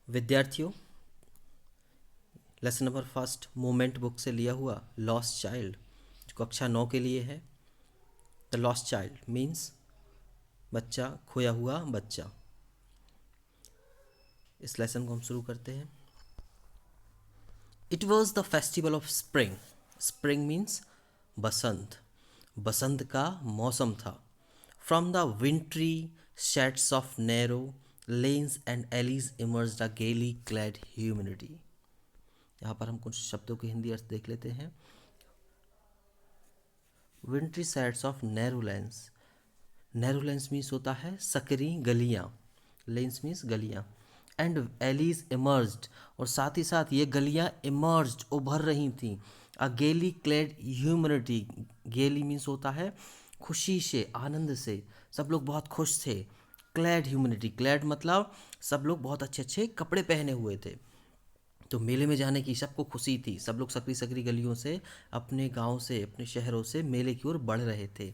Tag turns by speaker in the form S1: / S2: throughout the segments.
S1: विद्यार्थियों, lesson number first moment book से लिया हुआ लॉस्ट चाइल्ड जो कक्षा 9 के लिए है। द लॉस्ट चाइल्ड मीन्स बच्चा, खोया हुआ बच्चा। इस लेसन को हम शुरू करते हैं। It was the festival of spring. Spring means बसंत। बसंत का मौसम था। From the wintry shades of narrow lanes and alleys emerged a gaily clad humanity. यहाँ पर हम कुछ शब्दों के हिंदी अर्थ देख लेते हैं। Wintry shades of narrow lanes. Narrow lanes means होता है सकरी गलियाँ, लेंस मीन्स गलियाँ। एंड एलीज इमर्ज्ड, और साथ ही साथ ये गलियाँ इमर्ज्ड उभर रही थीं। अ गेली क्लेड ह्यूमनिटी। गेली मीन्स होता है खुशी से, आनंद से, सब लोग बहुत खुश थे। क्लैड ह्यूमनिटी, क्लैड मतलब सब लोग बहुत अच्छे अच्छे कपड़े पहने हुए थे। तो मेले में जाने की सबको खुशी थी। सब लोग सकरी सकरी गलियों से, अपने गांव से, अपने शहरों से मेले की ओर बढ़ रहे थे।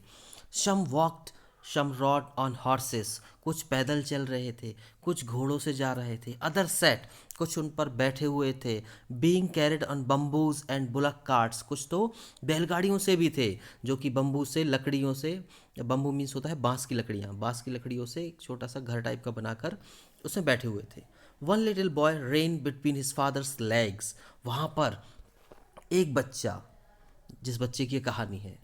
S1: Some walked, some rode on horses, कुछ पैदल चल रहे थे, कुछ घोड़ों से जा रहे थे। अदर सेट, कुछ उन पर बैठे हुए थे। Being carried on bamboos and bullock carts, कुछ तो बैलगाड़ियों से भी थे, जो कि बम्बू से, लकड़ियों से, बम्बू मीन्स होता है बांस की लकड़ियाँ, बांस की लकड़ियों से एक छोटा सा घर टाइप का बनाकर उसमें बैठे हुए थे। One little boy rain between his father's legs. वहाँ पर एक बच्चा, जिस बच्चे की ये कहानी है,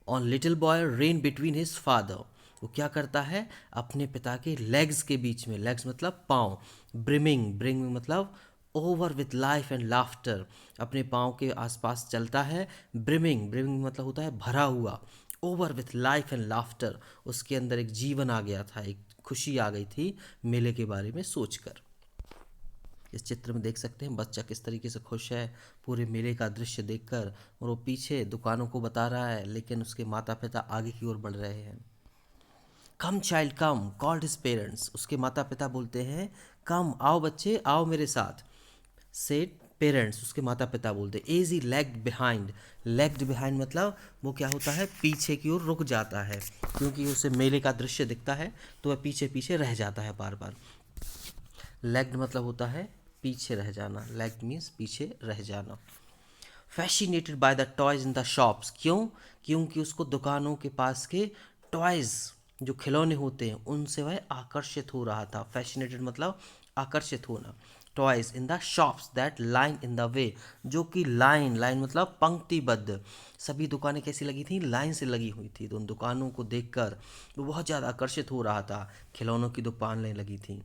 S1: on little boy rain between his father, वो क्या करता है अपने पिता के लेग्स के बीच में, लेग्स मतलब पाँव, ब्रिमिंग, ब्रिंग मतलब over with life and laughter, अपने पाँव के आसपास चलता है। ब्रिमिंग, ब्रिमिंग मतलब होता है भरा हुआ। Over with life and laughter, उसके अंदर एक जीवन आ गया था, एक खुशी आ गई थी मेले के बारे में सोचकर। इस चित्र में देख सकते हैं बच्चा किस तरीके से खुश है पूरे मेले का दृश्य देखकर, और वो पीछे दुकानों को बता रहा है, लेकिन उसके माता पिता आगे की ओर बढ़ रहे हैं। कम चाइल्ड कम, कॉल्ड हिज पेरेंट्स, उसके माता पिता बोलते हैं कम, आओ बच्चे आओ मेरे साथ। सेड पेरेंट्स, उसके माता पिता बोलते। As he lagged behind, lagged behind मतलब वो क्या होता है पीछे की ओर रुक जाता है, क्योंकि उसे मेले का दृश्य दिखता है तो वह पीछे पीछे रह जाता है बार बार। लेग्ड मतलब होता है पीछे रह जाना, लेग्ड मीन्स पीछे रह जाना। Fascinated by the toys in the shops, क्यों? क्योंकि उसको दुकानों के पास के टॉयज, जो खिलौने होते हैं, उनसे वह आकर्षित हो रहा था। फैसिनेटेड मतलब आकर्षित होना। Toys in the shops that line in the way, जो कि लाइन, लाइन मतलब पंक्तिबद्ध, सभी दुकानें कैसी लगी थी, लाइन से लगी हुई थी। तो उन दुकानों को देखकर वो बहुत ज़्यादा आकर्षित हो रहा था। खिलौनों की दुकानें लगी थी।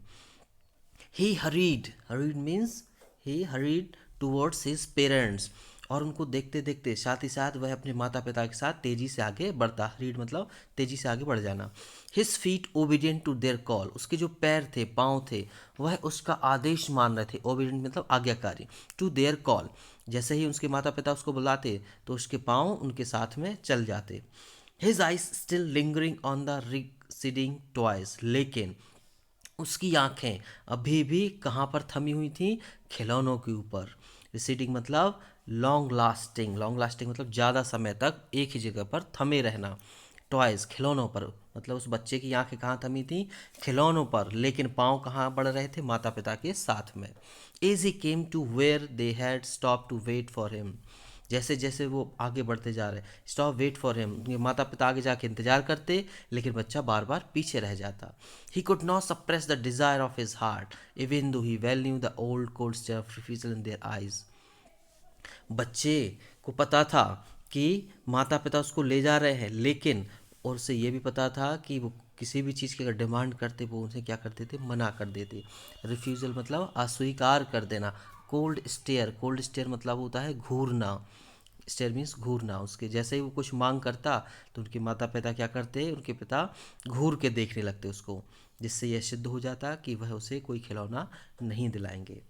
S1: He hurried, hurried means he hurried towards his parents, और उनको देखते देखते साथ ही साथ वह अपने माता पिता के साथ तेजी से आगे बढ़ता। हरीड मतलब तेजी से आगे बढ़ जाना। His feet obedient to their call, उसके जो पैर थे, पाँव थे, वह उसका आदेश मान रहे थे। ओबीडियंट मतलब आज्ञाकारी। टू देयर कॉल, जैसे ही उसके माता पिता उसको बुलाते तो उसके पाँव उनके साथ में चल जाते। His eyes still lingering on the receding toys, लेकिन उसकी आंखें अभी भी कहाँ पर थमी हुई थी, खिलौनों के ऊपर। रिसीडिंग मतलब लॉन्ग लास्टिंग, लॉन्ग लास्टिंग मतलब ज़्यादा समय तक एक ही जगह पर थमे रहना। टॉयज़ खिलौनों पर, मतलब उस बच्चे की आंखें कहाँ थमी थी, खिलौनों पर, लेकिन पाँव कहाँ बढ़ रहे थे, माता पिता के साथ में। As he came to where they had stopped to wait for him, जैसे जैसे वो आगे बढ़ते जा रहे, स्टॉप वेट फॉर हिम, माता पिता आगे जाके इंतजार करते, लेकिन बच्चा बार बार पीछे रह जाता। He could not suppress the desire of his heart even though he well knew the old cold stare of refusal in their eyes. बच्चे को पता था कि माता पिता उसको ले जा रहे हैं, लेकिन और उसे ये भी पता था कि वो किसी भी चीज़ की अगर डिमांड करते वो उनसे क्या करते थे, मना कर देते। रिफ्यूज़ल मतलब अस्वीकार कर देना। कोल्ड स्टेयर, कोल्ड स्टेयर मतलब होता है घूरना। स्टेयर मीन्स घूरना। उसके जैसे ही वो कुछ मांग करता तो उनके माता पिता क्या करते, उनके पिता घूर के देखने लगते उसको, जिससे यह सिद्ध हो जाता कि वह उसे कोई खिलौना नहीं दिलाएंगे।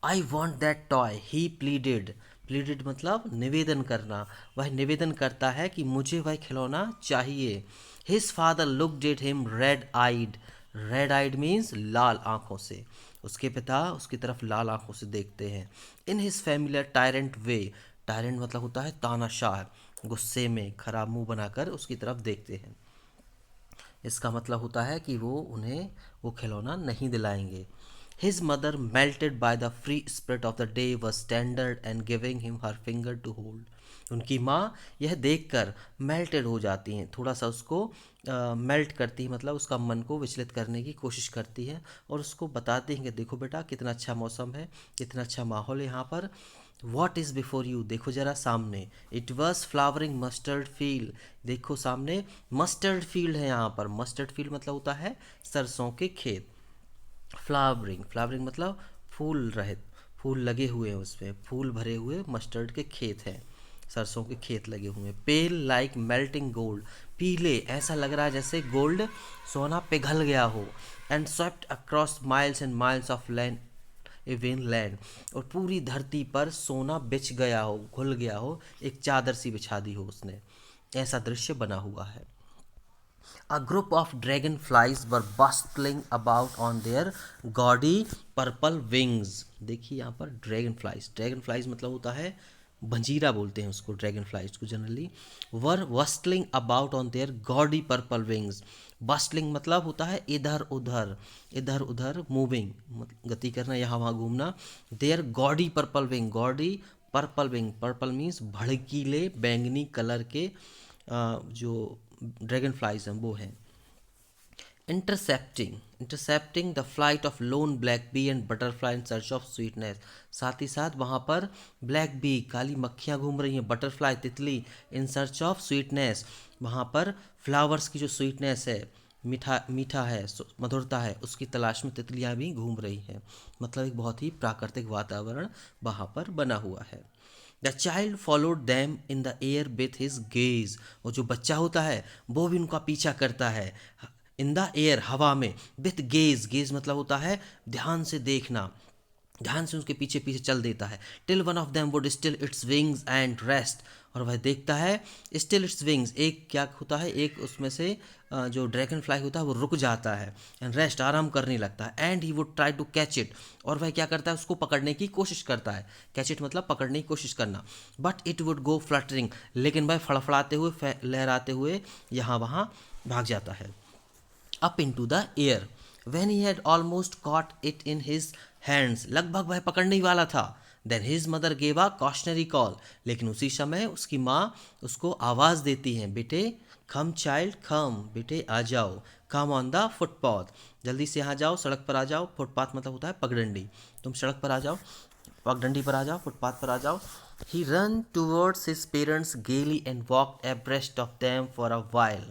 S1: I want that toy he pleaded, pleaded मतलब निवेदन करना। वह निवेदन करता है कि मुझे वह खिलौना चाहिए। His father looked at him red eyed, red eyed means लाल आंखों से। उसके पिता उसकी तरफ लाल आंखों से देखते हैं। In his familiar tyrant way, tyrant मतलब होता है तानाशाह, गुस्से में खराब मुंह बनाकर उसकी तरफ देखते हैं। इसका मतलब होता है कि वो उन्हें वो खिलौना नहीं दिलाएंगे। His mother, melted by the free spirit of the day, was standard and giving him her finger to hold. उनकी माँ यह देखकर मेल्टेड हो जाती हैं, थोड़ा सा उसको मेल्ट करती है, मतलब उसका मन को विचलित करने की कोशिश करती है और उसको बताती हैं कि देखो बेटा कितना अच्छा मौसम है, कितना अच्छा माहौल है यहाँ पर. वॉट इज़ बिफोर यू, देखो जरा सामने. It was flowering mustard field, देखो सामने मस्टर्ड फील्ड है यहाँ पर. मस्टर्ड फील्ड मतलब होता है सरसों के खेत. फ्लावरिंग, फ्लावरिंग मतलब फूल रहे, फूल लगे हुए हैं, उसमें फूल भरे हुए मस्टर्ड के खेत हैं, सरसों के खेत लगे हुए हैं. पेल लाइक मेल्टिंग गोल्ड, पीले, ऐसा लग रहा है जैसे गोल्ड, सोना पिघल गया हो. And swept across miles and miles of land, A when land, और पूरी धरती पर सोना बिछ गया हो, घुल गया हो, एक चादर सी बिछा दी हो उसने, ऐसा दृश्य बना हुआ है. A group of dragonflies were bustling about on their gaudy purple wings. देखिए यहाँ पर ड्रैगन फ्लाइज मतलब होता है भंजीरा, बोलते हैं उसको, ड्रैगन फ्लाइज को generally. Were bustling about on their gaudy purple wings. Bustling मतलब होता है इधर उधर, इधर उधर मूविंग, गति करना, यहाँ वहाँ घूमना. Their gaudy purple wing, gaudy purple wing, purple means भड़कीले बैंगनी कलर के जो ड्रैगन फ्लाइज हैं वो हैं. Intercepting the flight of lone black bee and butterfly in search of sweetness. साथ ही साथ वहाँ पर ब्लैक बी, काली मक्खियाँ घूम रही हैं, बटरफ्लाई, तितली, इन सर्च ऑफ स्वीटनेस, वहाँ पर फ्लावर्स की जो स्वीटनेस है, मीठा मीठा है, मधुरता है, उसकी तलाश में तितलियाँ भी घूम रही हैं. मतलब एक बहुत ही प्राकृतिक वातावरण वहाँ पर बना हुआ है. The child followed them in the air with his gaze, और जो बच्चा होता है वो भी उनका पीछा करता है इन द एयर, हवा में, विथ गेज, गेज मतलब होता है ध्यान से देखना, ध्यान से उसके पीछे पीछे चल देता है. Till one of them would still its wings and rest, और वह देखता है स्टिल इट्स विंग्स, एक क्या होता है, एक उसमें से जो ड्रैगन फ्लाई होता है वो रुक जाता है, एंड रेस्ट, आराम करने लगता है. And he would try to catch it, और वह क्या करता है, उसको पकड़ने की कोशिश करता है. कैच इट मतलब पकड़ने की कोशिश करना. But it would go fluttering, लेकिन वह फड़फड़ाते हुए, लहराते हुए यहाँ वहाँ भाग जाता है. up into the air. When he had almost caught it in his hands, लगभग वह पकड़ने ही वाला था. Then his mother gave a cautionary call, लेकिन उसी समय उसकी माँ उसको आवाज़ देती है, बेटे come child come, बेटे आ जाओ, come on the footpath, जल्दी से यहाँ जाओ, सड़क पर आ जाओ. फुटपाथ मतलब होता है पगडंडी, तुम सड़क पर आ जाओ, पगडंडी पर आ जाओ, फुटपाथ पर आ जाओ. He ran towards his parents gaily and walked abreast of them for a while.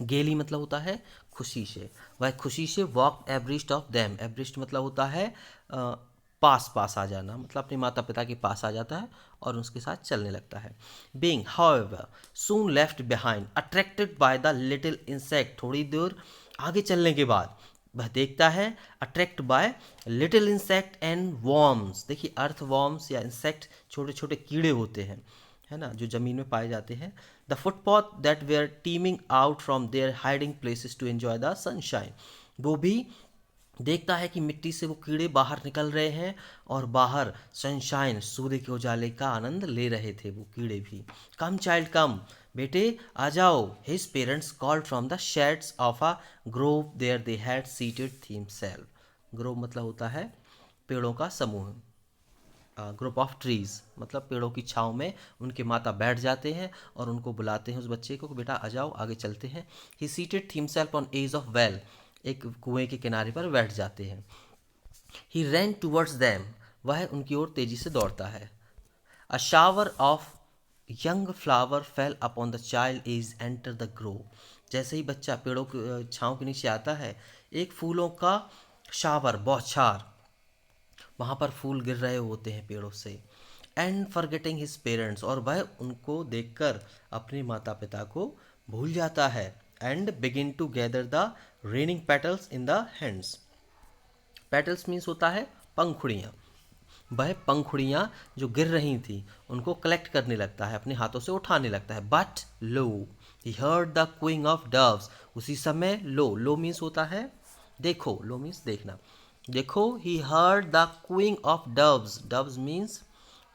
S1: गेली मतलब होता है खुशी से, वह खुशी से वॉक एब्रिस्ट ऑफ देम, एब्रिस्ट मतलब होता है पास पास आ जाना, मतलब अपने माता पिता के पास आ जाता है और उसके साथ चलने लगता है. Being however soon left behind, attracted by the little insect, थोड़ी दूर आगे चलने के बाद वह देखता है attract bye little insect and worms. देखिए अर्थ वॉर्म्स या इंसेक्ट छोटे छोटे कीड़े होते हैं, है ना, जो ज़मीन में पाए जाते हैं. The footpath that were teeming out from their hiding places to enjoy the sunshine, वो भी देखता है कि मिट्टी से वो कीड़े बाहर निकल रहे हैं और बाहर सनशाइन, सूर्य के उजाले का आनंद ले रहे थे वो कीड़े भी. कम चाइल्ड कम, बेटे आ जाओ. His parents called from the shades of a grove there they had seated himself. Grove मतलब होता है पेड़ों का समूह, ग्रुप ऑफ ट्रीज मतलब पेड़ों की छाँव में उनके माता बैठ जाते हैं और उनको बुलाते हैं उस बच्चे को कि बेटा आ जाओ, आगे चलते हैं. He seated himself on edge of well, एक कुएं के किनारे पर बैठ जाते हैं. ही रैन टूवर्ड्स दैम, वह उनकी ओर तेजी से दौड़ता है. A shower of young flower fail upon the child is enter the Grove, जैसे ही बच्चा पेड़ों की छाँव के नीचे आता है, एक फूलों का शावर, बौछार, वहाँ पर फूल गिर रहे होते हैं पेड़ों से. एंड फॉरगेटिंग हिज पेरेंट्स, और वह उनको देखकर अपने माता पिता को भूल जाता है. And begin to gather the raining petals in the hands. Petals means होता है पंखुड़ियाँ, वह पंखुड़ियाँ जो गिर रही थी उनको कलेक्ट करने लगता है, अपने हाथों से उठाने लगता है. But low he heard the Qing of doves, उसी समय लो, लो मीन्स होता है देखो, लो मीन्स देखना, देखो. He heard the Qing of doves, doves means,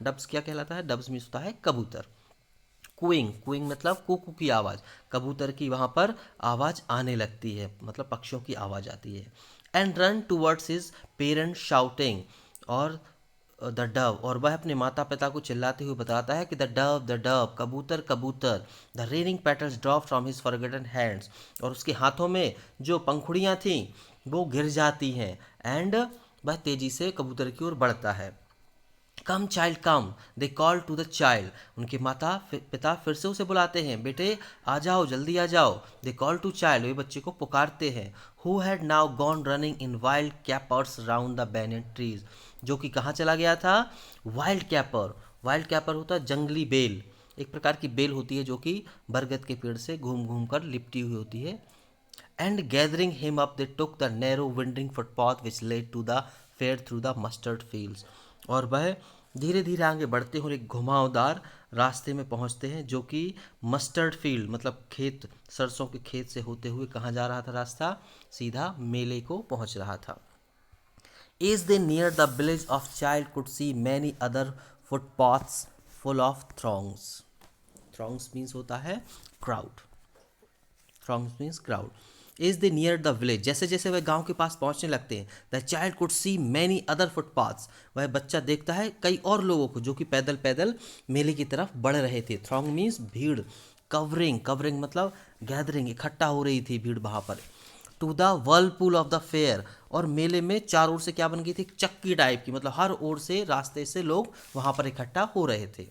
S1: doves क्या कहलाता है, डव्स मीन्स होता है कबूतर. क्विंग, क्विंग मतलब कुकू की आवाज़, कबूतर की वहाँ पर आवाज़ आने लगती है, मतलब पक्षियों की आवाज़ आती है. And run towards his parent shouting, और द डव, और वह अपने माता पिता को चिल्लाते हुए बताता है कि द डव, कबूतर कबूतर, the raining petals drop from his forgotten hands, और उसके हाथों में जो पंखुड़ियाँ थीं वो गिर जाती हैं, एंड वह तेजी से कबूतर की ओर बढ़ता है। Come child come, they call to the child, उनके माता पिता फिर से उसे बुलाते हैं, बेटे आ जाओ, जल्दी आ जाओ। दे कॉल टू चाइल्ड, वे बच्चे को पुकारते हैं। Who had now gone running in wild capers round the banyan trees, जो कि कहाँ चला गया था? वाइल्ड कैपर, वाइल्ड कैपर होता है जंगली बेल, एक प्रकार की बेल होती है जो कि बरगद के पेड़ से घूम घूम कर लिपटी हुई होती है। And gathering him up, they took the narrow winding footpath which led to the fair through the mustard fields, और वह धीरे धीरे आगे बढ़ते हुए एक घुमावदार रास्ते में पहुंचते हैं जो कि मस्टर्ड फील्ड मतलब खेत, सरसों के खेत से होते हुए कहाँ जा रहा था रास्ता? सीधा मेले को पहुंच रहा था। As they neared the village of child could see many other footpaths full of throngs. Throngs means होता है crowd. Throngs means crowd. As they neared the village, जैसे जैसे वह गांव के पास पहुंचने लगते हैं, the child could see many other footpaths. वह बच्चा देखता है कई और लोगों को जो कि पैदल पैदल मेले की तरफ बढ़ रहे थे। Throng means भीड़। Covering, covering मतलब गैदरिंग, इकट्ठा हो रही थी भीड़ वहां पर। To the whirlpool of the fair, और मेले में चार ओर से क्या बन गई थी? चक्की टाइप की, मतलब हर ओर से रास्ते से लोग वहां पर इकट्ठा हो रहे थे।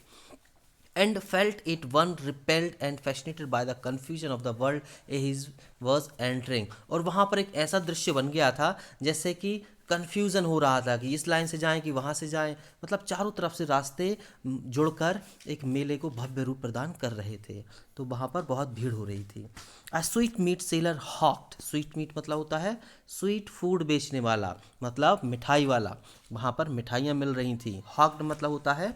S1: And felt it one repelled and fascinated by the confusion of the world his was entering, और वहाँ पर एक ऐसा दृश्य बन गया था जैसे कि कन्फ्यूज़न हो रहा था कि इस लाइन से जाएं कि वहाँ से जाएं, मतलब चारों तरफ से रास्ते जुड़कर एक मेले को भव्य रूप प्रदान कर रहे थे। तो वहाँ पर बहुत भीड़ हो रही थी। A sweetmeat seller hawked, sweetmeat मतलब होता है स्वीट फूड बेचने वाला, मतलब मिठाई वाला, वहाँ पर मिठाइयाँ मिल रही थी। हॉक्ड मतलब होता है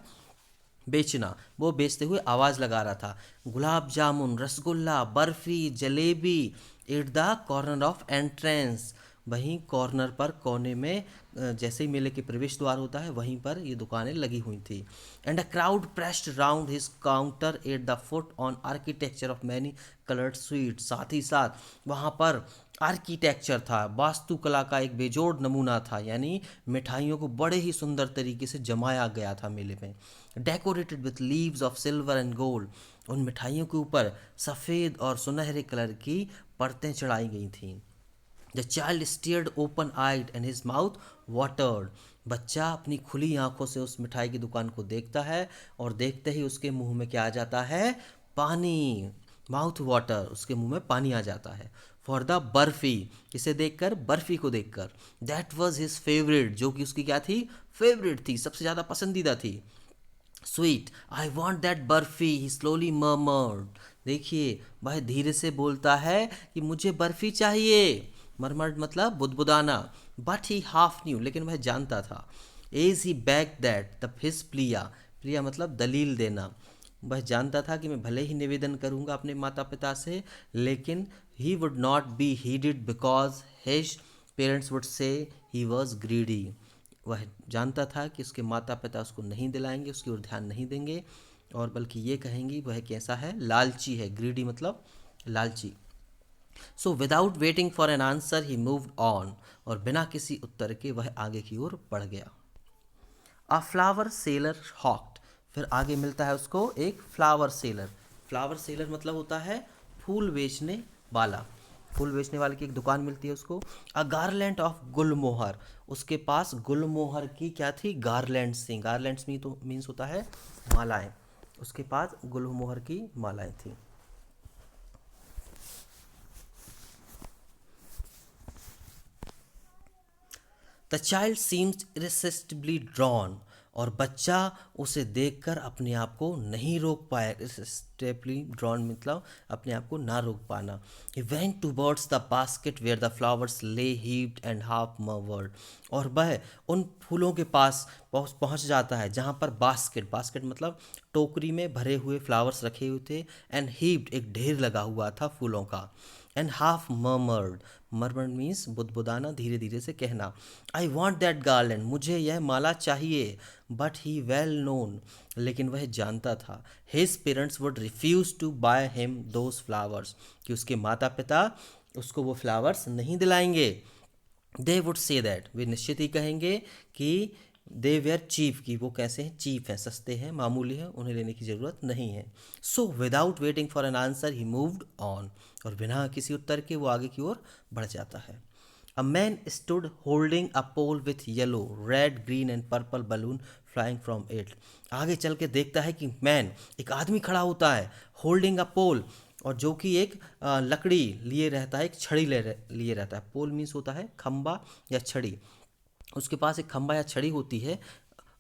S1: बेचना, वो बेचते हुए आवाज़ लगा रहा था। Gulab jamun, rasgulla, barfi, jalebi at the corner of entrance, वहीं कॉर्नर पर कोने में जैसे ही मेले के प्रवेश द्वार होता है वहीं पर ये दुकानें लगी हुई थी। And a crowd pressed round his counter at the foot on architecture of many coloured sweet, साथ ही साथ वहाँ पर आर्किटेक्चर था, वास्तुकला का एक बेजोड़ नमूना था, यानी मिठाइयों को बड़े ही सुंदर तरीके से जमाया गया था मेले में। Decorated with leaves of silver and gold, उन मिठाइयों के ऊपर सफ़ेद और सुनहरे कलर की परतें चढ़ाई गई थीं। The child stared open eyed and his mouth watered, बच्चा अपनी खुली आंखों से उस मिठाई की दुकान को देखता है और देखते ही उसके मुंह में क्या आ जाता है? पानी, माउथ वाटर, उसके मुंह में पानी आ जाता है। फॉर द बर्फी, इसे देखकर, बर्फी को देखकर। दैट वॉज हिज फेवरेट, जो कि उसकी क्या थी? फेवरेट थी, सबसे ज़्यादा पसंदीदा थी। Sweet, I want that barfi, he slowly murmured, देखिए वह धीरे से बोलता है कि मुझे बर्फी चाहिए। मरमर्ड मतलब बुदबुदाना। बट ही हाफ न्यू, लेकिन वह जानता था। As he back that the his plea, plea मतलब दलील देना, वह जानता था कि मैं भले ही निवेदन करूंगा अपने माता पिता से, लेकिन he would not be heeded because his parents would say he was greedy, वह जानता था कि उसके माता पिता उसको नहीं दिलाएंगे, उसकी ओर ध्यान नहीं देंगे, और बल्कि ये कहेंगी वह कैसा है? लालची है। ग्रीडी मतलब लालची। So without waiting for an answer he moved on, और बिना किसी उत्तर के वह आगे की ओर बढ़ गया। अ फ्लावर सेलर हॉक्ड, फिर आगे मिलता है उसको एक फ्लावर सेलर। फ्लावर सेलर मतलब होता है फूल बेचने वाला, फूल बेचने वाले की एक दुकान मिलती है उसको। अ गारलैंड ऑफ गुलमोहर, उसके पास गुलमोहर की क्या थी? गारलैंड्स थी। गारलैंड्स में तो मीन्स होता है मालाएं, उसके पास गुलमोहर की मालाएं थी। द चाइल्ड सीम्स इरेसिस्टिबली ड्रॉन, और बच्चा उसे देखकर अपने आप को नहीं रोक पाया। इरेसिस्टिबली ड्रॉन मतलब अपने आप को ना रोक पाना। He went towards the basket where the flowers lay heaped and half murmured, और वह उन फूलों के पास पहुंच जाता है जहां पर बास्केट, बास्केट मतलब टोकरी में भरे हुए फ्लावर्स रखे हुए थे, एंड हीप्ड एक ढेर लगा हुआ था फूलों का, and half murmured, murmured means बुदबुदाना, धीरे धीरे से कहना। आई वॉन्ट दैट गार्लैंड, मुझे यह माला चाहिए। बट ही वेल नोन, लेकिन वह जानता था, his parents would refuse to buy him those flowers, कि उसके माता पिता उसको वो फ्लावर्स नहीं दिलाएंगे। दे वुड से दैट, वे निश्चित ही कहेंगे कि दे वेयर चीप, कि वो कैसे हैं, चीप हैं, सस्ते हैं, मामूली हैं, उन्हें लेने की ज़रूरत नहीं है। So without waiting for an answer he moved on, और बिना किसी उत्तर के वो आगे की ओर बढ़ जाता है। A man stood holding a pole with yellow red green and purple balloon flying from it. आगे चल के देखता है कि मैन, एक आदमी खड़ा होता है, होल्डिंग अ पोल, और जो कि एक लकड़ी लिए रहता है, एक छड़ी लिए रहता है। पोल मीन्स होता है खंबा या छड़ी। उसके पास एक खंबा या छड़ी होती है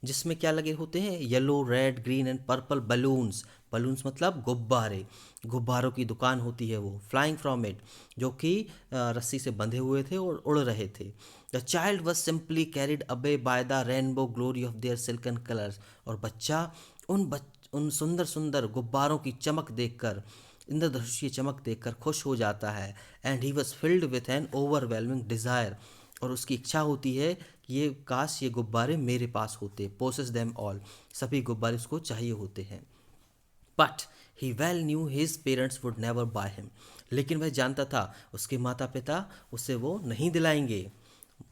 S1: जिसमें क्या लगे होते हैं, yellow red green and purple balloons. Balloons मतलब गुब्बारे, गुब्बारों की दुकान होती है वो। फ्लाइंग फ्रॉम इट, जो कि रस्सी से बंधे हुए थे और उड़ रहे थे। The child was simply carried away by the rainbow glory of their silken colours, और बच्चा उन सुंदर सुंदर गुब्बारों की चमक देखकर, इंद्रधनुषीय चमक देखकर खुश हो जाता है। And he was filled with an overwhelming desire, और उसकी इच्छा होती है कि ये काश ये गुब्बारे मेरे पास होते। पोसेस देम ऑल, सभी गुब्बारे उसको चाहिए होते हैं। But he well new his parents would never by him, लेकिन वह जानता था उसके माता पिता उसे वो नहीं दिलाएंगे।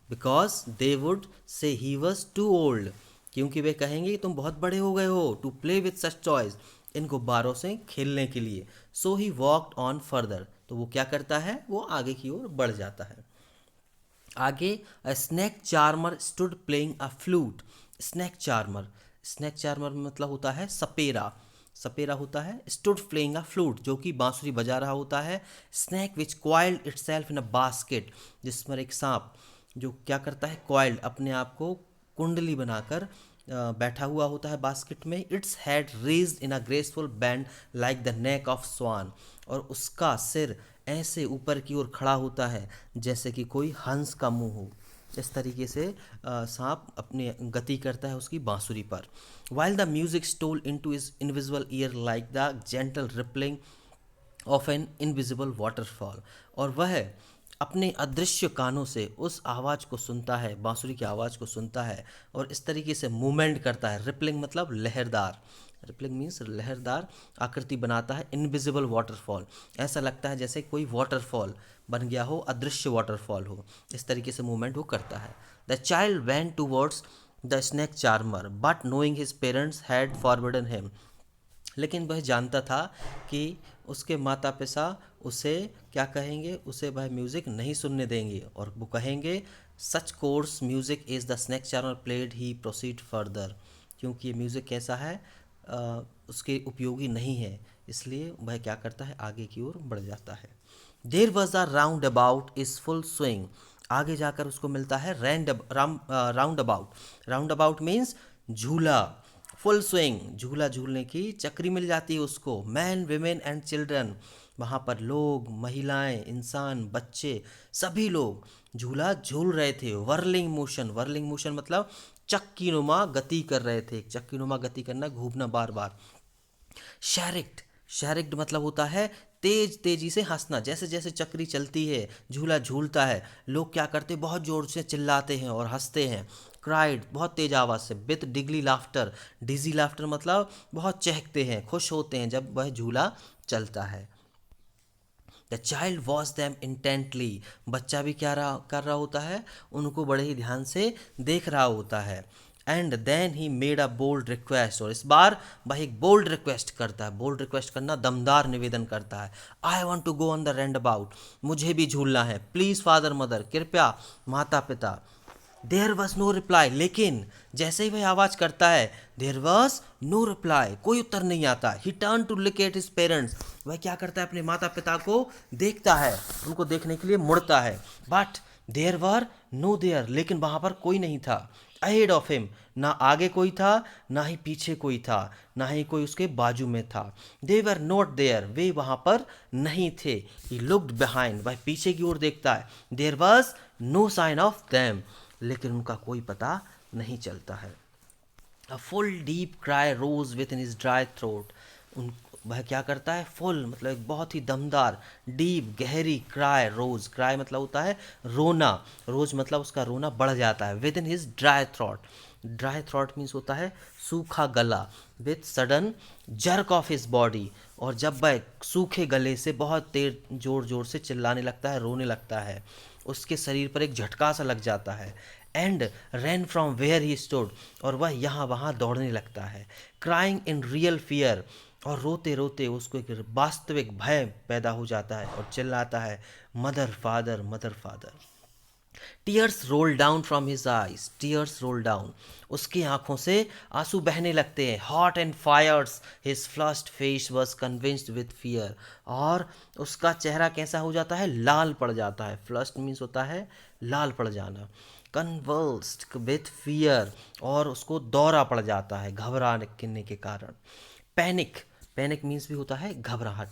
S1: Because they would say he was to old, क्योंकि वे कहेंगे कि तुम बहुत बड़े हो गए हो, to play with such toys, इन गुब्बारों से खेलने के लिए। So he walked on further, तो वो क्या करता है, वो आगे की ओर बढ़ जाता है। आगे a snake charmer stood playing a flute. Snake charmer, snake charmer मतलब होता है सपेरा, सपेरा होता है। स्टूड प्लेइंग अ फ्लूट, जो कि बांसुरी बजा रहा होता है। Snake which coiled itself in a basket, जिसमें एक सांप जो क्या करता है, क्वाइल्ड, अपने आप को कुंडली बनाकर बैठा हुआ होता है बास्केट में। Its head raised in a graceful bend like the neck of swan, और उसका सिर ऐसे ऊपर की ओर खड़ा होता है जैसे कि कोई हंस का मुंह हो। इस तरीके से सांप अपनी गति करता है उसकी बांसुरी पर। While the music stole into his invisible ear like the gentle rippling of an invisible waterfall, और वह अपने अदृश्य कानों से उस आवाज़ को सुनता है, बांसुरी की आवाज़ को सुनता है, और इस तरीके से मूवमेंट करता है। रिपलिंग मतलब लहरदार, रिपलिंग मीन्स लहरदार आकृति बनाता है। इनविजिबल वाटरफॉल, ऐसा लगता है जैसे कोई वाटरफॉल बन गया हो, अदृश्य वाटरफॉल हो। इस तरीके से मूवमेंट वो करता है। The child went towards the snake charmer but knowing his parents had forbidden him, लेकिन वह जानता था कि उसके माता पिता उसे क्या कहेंगे, उसे वह म्यूज़िक नहीं सुनने देंगे, और वो कहेंगे such coarse music is the snake charmer played he proceed further, क्योंकि ये म्यूज़िक कैसा है, उसके उपयोगी नहीं है, इसलिए वह क्या करता है, आगे की ओर बढ़ जाता है। There was a round about is full swing, आगे जाकर उसको मिलता है round about. Round about means झूला, फुल स्विंग, झूला झूलने की चक्री मिल जाती है उसको। मैन वीमेन एंड चिल्ड्रन, वहाँ पर लोग, महिलाएं, इंसान, बच्चे, सभी लोग झूला झूल रहे थे। वर्लिंग मोशन, वर्लिंग मोशन मतलब चक्की नुमा गति कर रहे थे। चक्की नुमा गति करना, घूमना बार बार। शैरिक्ड, शैरिक्ड मतलब होता है तेज तेजी से हंसना। जैसे जैसे चक्री चलती है, झूला झूलता है, लोग क्या करते हैं, बहुत जोर से चिल्लाते हैं और हंसते हैं। क्राइड, बहुत तेज आवाज़ से। विथ डिगली लाफ्टर, डिजी लाफ्टर मतलब बहुत चहकते हैं, खुश होते हैं जब वह झूला चलता है। The child watch them intently, बच्चा भी क्या कर रहा होता है, उनको बड़े ही ध्यान से देख रहा होता है। And then he made a bold request, और इस बार वह एक बोल्ड रिक्वेस्ट करता है। बोल्ड रिक्वेस्ट करना, दमदार निवेदन करता है। I want to go on the round about, मुझे भी झूलना है। प्लीज़ फादर मदर, कृपया माता पिता। देयर वॉज नो रिप्लाई, लेकिन जैसे ही वह आवाज़ करता है, देयर वॉज नो रिप्लाई, कोई उत्तर नहीं आता। He turn to look at his parents, वह क्या करता है, अपने माता पिता को देखता है, उनको देखने के लिए मुड़ता है। But there were no there, लेकिन वहाँ पर कोई नहीं था। अहेड ऑफ हिम, ना आगे कोई था, ना ही पीछे कोई था, ना ही कोई उसके बाजू में था। दे वर नॉट देयर, वे वहाँ पर नहीं थे। ही लुक्ड बिहाइंड, वह पीछे की ओर देखता है। There was no sign of them, लेकिन उनका कोई पता नहीं चलता है। A full deep cry rose within his dry throat, उन वह क्या करता है, फुल मतलब एक बहुत ही दमदार, डीप गहरी क्राई रोज, क्राई मतलब होता है रोना, रोज मतलब उसका रोना बढ़ जाता है। With in his dry throat, dry throat means होता है सूखा गला। With sudden jerk of his body, और जब वह सूखे गले से बहुत तेज जोर जोर से चिल्लाने लगता है, रोने लगता है। उसके शरीर पर एक झटका सा लग जाता है। And ran from where he stood, और वह यहाँ वहाँ दौड़ने लगता है। क्राइंग इन रियल फियर, और रोते रोते उसको एक वास्तविक भय पैदा हो जाता है और चिल्लाता है, mother father, mother father. Tears roll down from his eyes, tears roll down, उसकी आंखों से आंसू बहने लगते हैं। Hot and fires his flushed face was convinced with fear, और उसका चेहरा कैसा हो जाता है, लाल पड़ जाता है। फ्लश्ड मीन्स होता है लाल पड़ जाना। कन्वल्स्ड विथ फियर, और उसको दौरा पड़ जाता है घबराने के कारण। पैनिक, पैनिक मीन्स भी होता है घबराहट।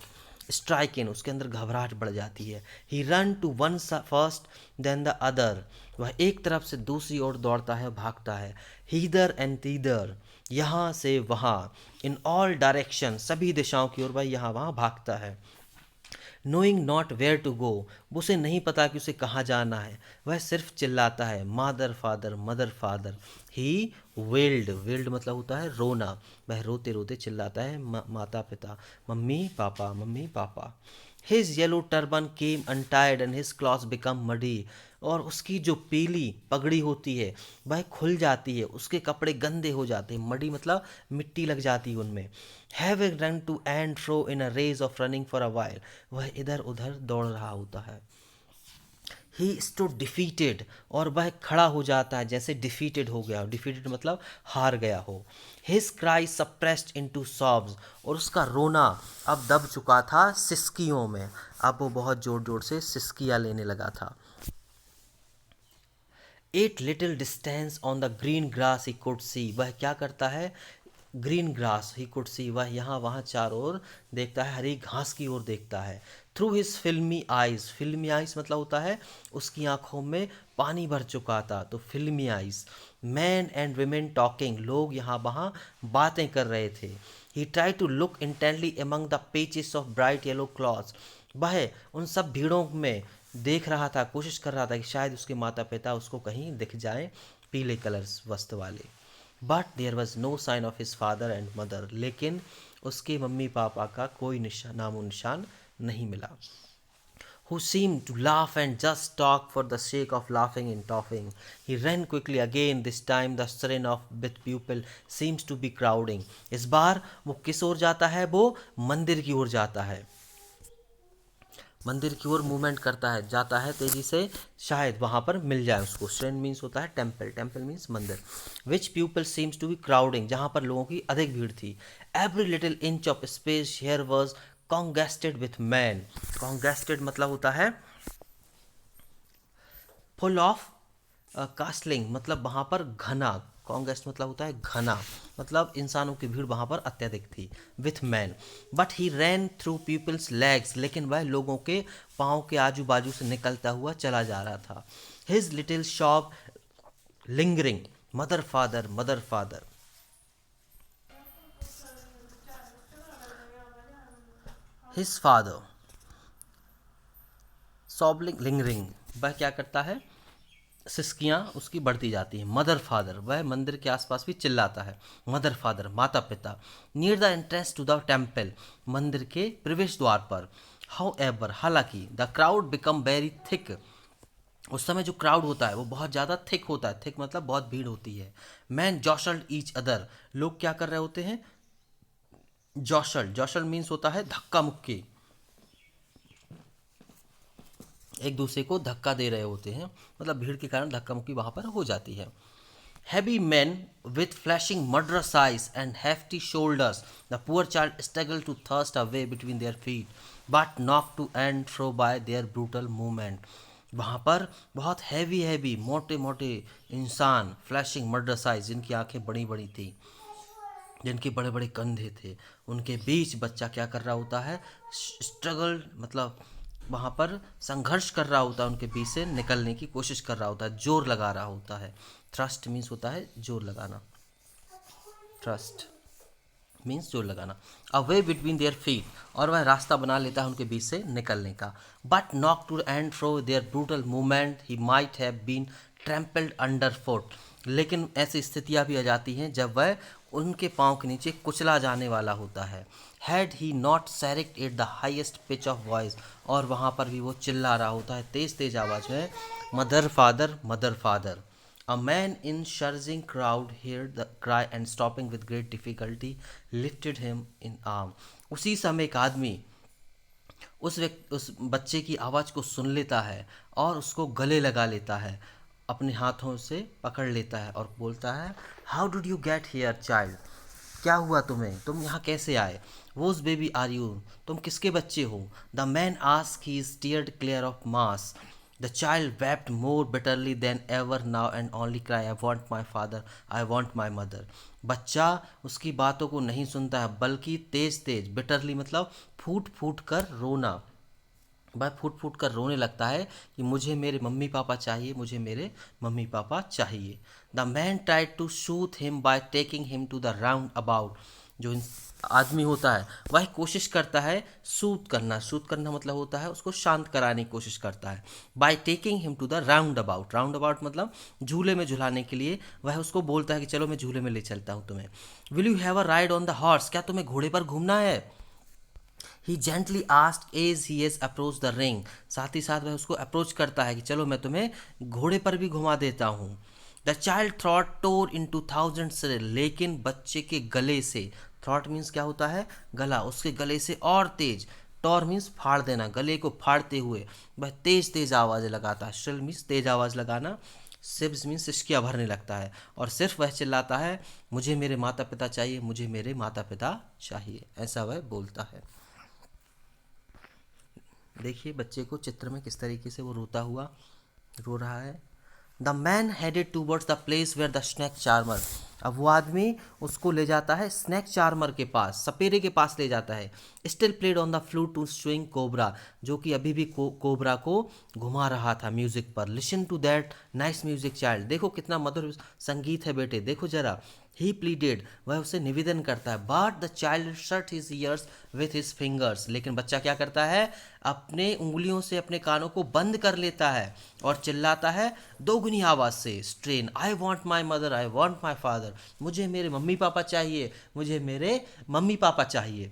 S1: स्ट्राइक इन, उसके अंदर घबराहट बढ़ जाती है। He run to one first then the other, वह एक तरफ से दूसरी ओर दौड़ता है, भागता है। हीदर एंड तीदर, यहाँ से वहाँ। इन ऑल डायरेक्शन, सभी दिशाओं की ओर वह यहाँ वहाँ भागता है। Knowing not where to go, उसे नहीं पता कि उसे कहाँ जाना है। वह सिर्फ चिल्लाता है, मादर फादर, मदर फादर। ही वेल्ड, वेल्ड मतलब होता है रोना। वह रोते रोते चिल्लाता है, माता पिता, mummy papa, mummy papa. His yellow turban came untied and his clothes become muddy, और उसकी जो पीली पगड़ी होती है वह खुल जाती है, उसके कपड़े गंदे हो जाते हैं। मडी मतलब मिट्टी लग जाती है उनमें। Having run to and fro in a race of running for a while, वह इधर उधर दौड़ रहा होता है। ही स्टूड डिफीटेड, और वह खड़ा हो जाता है जैसे डिफीटेड हो गया हो। डिफीटेड मतलब हार गया हो। हिज क्राई सप्रेस्ड इनटू सॉब्स, और उसका रोना अब दब चुका था सिसकियों में। अब वो बहुत जोर जोर से सिसकियाँ लेने लगा था। At little distance on the green grass he could see, वह क्या करता है, green grass he could see, वह यहाँ वहाँ चारों ओर देखता है, हरी घास की ओर देखता है। थ्रू हिज फिल्मी आइज, फिल्मी आइज मतलब होता है उसकी आंखों में पानी भर चुका था, तो filmy eyes. Man and women talking, लोग यहाँ वहाँ बातें कर रहे थे। He try to look intently among the patches of bright yellow clothes, वह उन सब भीड़ों में देख रहा था, कोशिश कर रहा था कि शायद उसके माता पिता उसको कहीं दिख जाए पीले कलर्स वस्त्र वाले। But there was no sign of his father and mother, लेकिन उसके मम्मी पापा का कोई निशान, नामो निशान नहीं मिला। Who seemed to laugh and just talk for the sake of laughing and talking. He ran quickly again, this time the strain of with pupil seems to be crowding. इस बार वो किस ओर जाता है, वो मंदिर की ओर जाता है, मंदिर की ओर मूवमेंट करता है, जाता है तेजी से, शायद वहाँ पर मिल जाए उसको। स्ट्रेंड मीन्स होता है टेम्पल, टेम्पल मीन्स मंदिर। Which people seems to be crowding, जहाँ पर लोगों की अधिक भीड़ थी। Every little inch of space here was congested with man, congested मतलब होता है फुल ऑफ, कास्टलिंग मतलब वहाँ पर घना, कॉन्गेस्ट मतलब होता है घना, मतलब इंसानों की भीड़ वहाँ पर अत्यधिक थी। With man, but he ran through people's legs, लेकिन वह लोगों के पाँव के आजू बाजू से निकलता हुआ चला जा रहा था। His little shop lingering, mother father, mother father. His father sobbing lingering, वह क्या करता है, सिसकियाँ उसकी बढ़ती जाती हैं। मदर फादर, वह मंदिर के आसपास भी चिल्लाता है। मदर फादर माता पिता। Near the entrance to the temple, मंदिर के प्रवेश द्वार पर। हाउ एवर, हालांकि, the crowd become very thick, उस समय जो क्राउड होता है वो बहुत ज़्यादा थिक होता है। थिक मतलब बहुत भीड़ होती है। मैन जॉशल्ड ईच अदर, लोग क्या कर रहे होते हैं, जॉशल्ड, जॉशल्ड मीन्स होता है धक्का मुक्की, एक दूसरे को धक्का दे रहे होते हैं, मतलब भीड़ के कारण धक्का मुक्की वहाँ पर हो जाती है। Heavy men with flashing murderous eyes and hefty shoulders, the poor child struggled to thrust a way between their feet, but knocked to and fro by their brutal movement. वहाँ पर बहुत हैवी मोटे मोटे इंसान, फ्लैशिंग मर्डरस आइज, जिनकी आंखें बड़ी बड़ी थी, जिनके बड़े बड़े कंधे थे, उनके बीच बच्चा क्या कर रहा होता है, स्ट्रगल मतलब वहाँ पर संघर्ष कर रहा होता है, उनके बीच से निकलने की कोशिश कर रहा होता है, जोर लगा रहा होता है। थ्रस्ट मीन्स होता है जोर लगाना, थ्रस्ट मीन्स जोर लगाना। अ वे बिटवीन देयर फीट, और वह रास्ता बना लेता है उनके बीच से निकलने का। But knock to and fro their brutal movement he might have been trampled under foot, लेकिन ऐसी स्थितियाँ भी आ जाती हैं जब वह उनके पाँव के नीचे कुचला जाने वाला होता है। Had he not shrieked at the highest pitch of voice, और वहाँ पर भी वो चिल्ला रहा होता है तेज तेज आवाज़ में, mother father mother father. A man in surging crowd heard the cry and stopping with great difficulty lifted him in arm. उसी समय एक आदमी उस बच्चे की आवाज़ को सुन लेता है और उसको गले लगा लेता है, अपने हाथों से पकड़ लेता है और बोलता है, how did you get here child, क्या हुआ तुम्हें, तुम यहाँ कैसे आए। वोज बेबी आर यू, तुम किसके बच्चे हो। The man ask, he steered clear of mass. The child wept more bitterly than ever now and only cry, I want my father, I want my mother. बच्चा उसकी बातों को नहीं सुनता है, बल्कि तेज तेज, बिटरली मतलब फूट फूट कर रोना, वह फूट फूट कर रोने लगता है कि मुझे मेरे मम्मी पापा चाहिए, मुझे मेरे मम्मी पापा चाहिए। The man tried to soothe him by taking him to the round about. जो आदमी होता है वह कोशिश करता है सूत करना, सूत करना मतलब होता है उसको शांत कराने की कोशिश करता है। By taking him to the round about, round about मतलब झूले में झुलाने के लिए वह उसको बोलता है कि चलो मैं झूले में ले चलता हूँ तुम्हें। Will you have a ride on the horse, क्या तुम्हें घोड़े पर घूमना है। He gently asked as he is approach the ring, साथ ही साथ वह उसको अप्रोच करता है कि चलो मैं तुम्हें घोड़े पर भी घुमा देता हूँ। The child throat tore into thousand, लेकिन बच्चे के गले से, थ्रॉट मीन्स क्या होता है गला, उसके गले से और तेज, टॉर मीन्स फाड़ देना, गले को फाड़ते हुए वह तेज तेज आवाज़ लगाता है। श्रिल मीन्स तेज आवाज़ लगाना, सिब्स मीन्स सिसकियाँ भरने लगता है, और सिर्फ वह चिल्लाता है, मुझे मेरे माता पिता चाहिए, मुझे मेरे माता पिता चाहिए, ऐसा वह बोलता है। देखिए बच्चे को चित्र में किस तरीके से वो रोता हुआ रो रहा है। The man headed towards the place where the snake charmer, अब वो आदमी उसको ले जाता है स्नैक चार्मर के पास, सपेरे के पास ले जाता है। Still played on the flute to swing cobra, जो कि अभी भी कोबरा को घुमा रहा था म्यूजिक पर। Listen to that nice music child, देखो कितना मधुर संगीत है बेटे, देखो जरा। ही प्लीडेड, वह उसे निवेदन करता है। But the child shut his years with his fingers, लेकिन बच्चा क्या करता है, अपने उंगलियों से अपने कानों को बंद कर लेता है और चिल्लाता है दोगुनी आवाज़ से, strain, I want my mother, I want my father, मुझे मेरे मम्मी पापा चाहिए, मुझे मेरे मम्मी पापा चाहिए।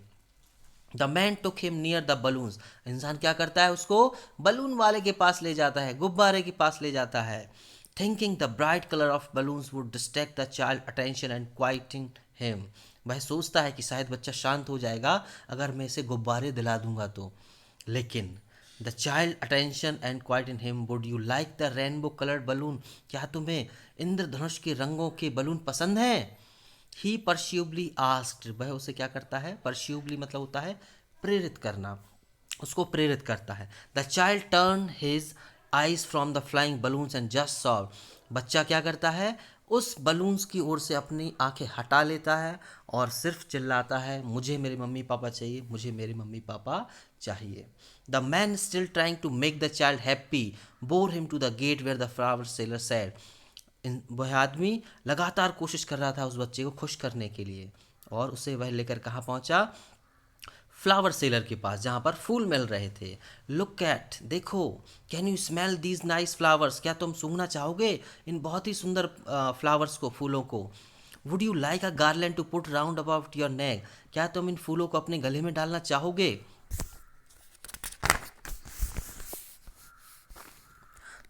S1: The man took him near the balloons, इंसान क्या करता है, उसको बलून वाले के पास ले जाता है, गुब्बारे के पास ले जाता है। Thinking the bright colour of balloons would distract the child attention and quieting him, वह सोचता है कि शायद बच्चा शांत हो जाएगा अगर मैं इसे गुब्बारे दिला दूंगा तो। लेकिन the child attention and quite in him, would you like the rainbow coloured balloon, क्या तुम्हें इंद्रधनुष के रंगों के बलून पसंद हैं। ही परस्यूबली आस्क्ड, वह उसे क्या करता है, परस्यूबली मतलब होता है प्रेरित करना, उसको प्रेरित करता है। The child turn his eyes from the flying balloons and just saw, बच्चा क्या करता है, उस बलून्स की ओर से अपनी आंखें हटा लेता है और सिर्फ चिल्लाता है, मुझे मेरे मम्मी पापा चाहिए, मुझे मेरे मम्मी पापा चाहिए। The man still trying to make the child happy bore him to the gate where the flower seller sad, वह आदमी लगातार कोशिश कर रहा था उस बच्चे को खुश करने के लिए, और उसे वह लेकर कहाँ पहुँचा, फ्लावर सेलर के पास जहाँ पर फूल मिल रहे थे। लुक एट, देखो, can you smell these nice flowers, क्या तुम सूंघना चाहोगे इन बहुत ही सुंदर फ्लावर्स को, फूलों को। Would you like a garland to put round about your neck, क्या तुम इन फूलों को अपने गले में डालना चाहोगे।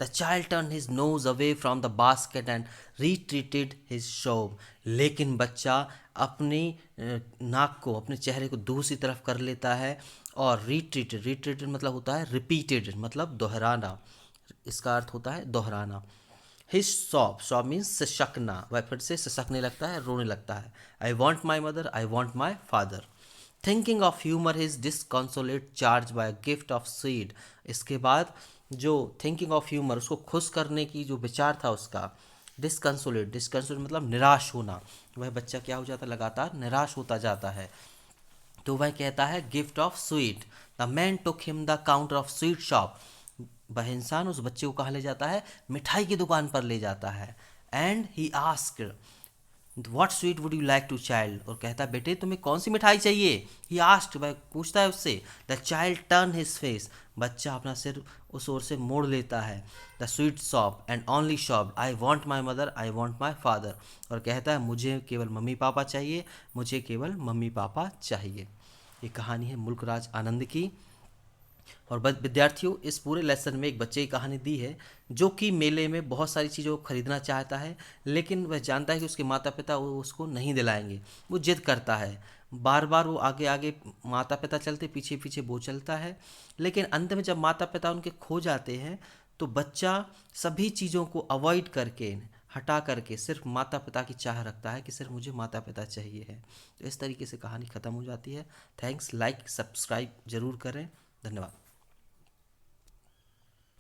S1: The child turn his nose away from the basket and retreated his शोब, लेकिन बच्चा अपनी नाक को, अपने चेहरे को दूसरी तरफ कर लेता है और retreated, retreated मतलब होता है repeated मतलब दोहराना, इसका अर्थ होता है दोहराना। हिज सॉब, सॉब मीन्स सिसकना, वह फिर से सिसकने लगता है, रोने लगता है। I want my mother, I want my father. Thinking of humour his disconsolate charge by gift of seed, इसके बाद जो थिंकिंग ऑफ ह्यूमर, उसको खुश करने की जो विचार था उसका, डिसकंसोलेट, डिसकंसोलेट मतलब निराश होना, वह बच्चा क्या हो जाता है, लगातार निराश होता जाता है। तो वह कहता है gift of sweet. The man took him the counter of sweet shop, वह इंसान उस बच्चे को कहाँ ले जाता है, मिठाई की दुकान पर ले जाता है। And he asked, what sweet would you like to child, और कहता है बेटे तुम्हें कौन सी मिठाई चाहिए। ही आस्क्ड, वह पूछता है उससे। The child turn his face, बच्चा अपना सिर उस ओर से मोड़ लेता है। The sweet shop and only shop, I want my mother, I want my father, और कहता है मुझे केवल मम्मी पापा चाहिए, मुझे केवल मम्मी पापा चाहिए। ये कहानी है मुल्क राज आनंद की। और विद्यार्थियों, इस पूरे लेसन में एक बच्चे की कहानी दी है जो कि मेले में बहुत सारी चीज़ों को खरीदना चाहता है, लेकिन वह जानता है कि उसके माता पिता वो उसको नहीं दिलाएंगे। वो जिद करता है, बार बार वो आगे आगे माता पिता चलते, पीछे पीछे वो चलता है, लेकिन अंत में जब माता पिता उनके खो जाते हैं तो बच्चा सभी चीज़ों को अवॉइड करके, हटा करके सिर्फ माता पिता की चाह रखता है कि सिर्फ मुझे माता पिता चाहिए है। तो इस तरीके से कहानी ख़त्म हो जाती है। थैंक्स, लाइक सब्सक्राइब जरूर करें। धन्यवाद।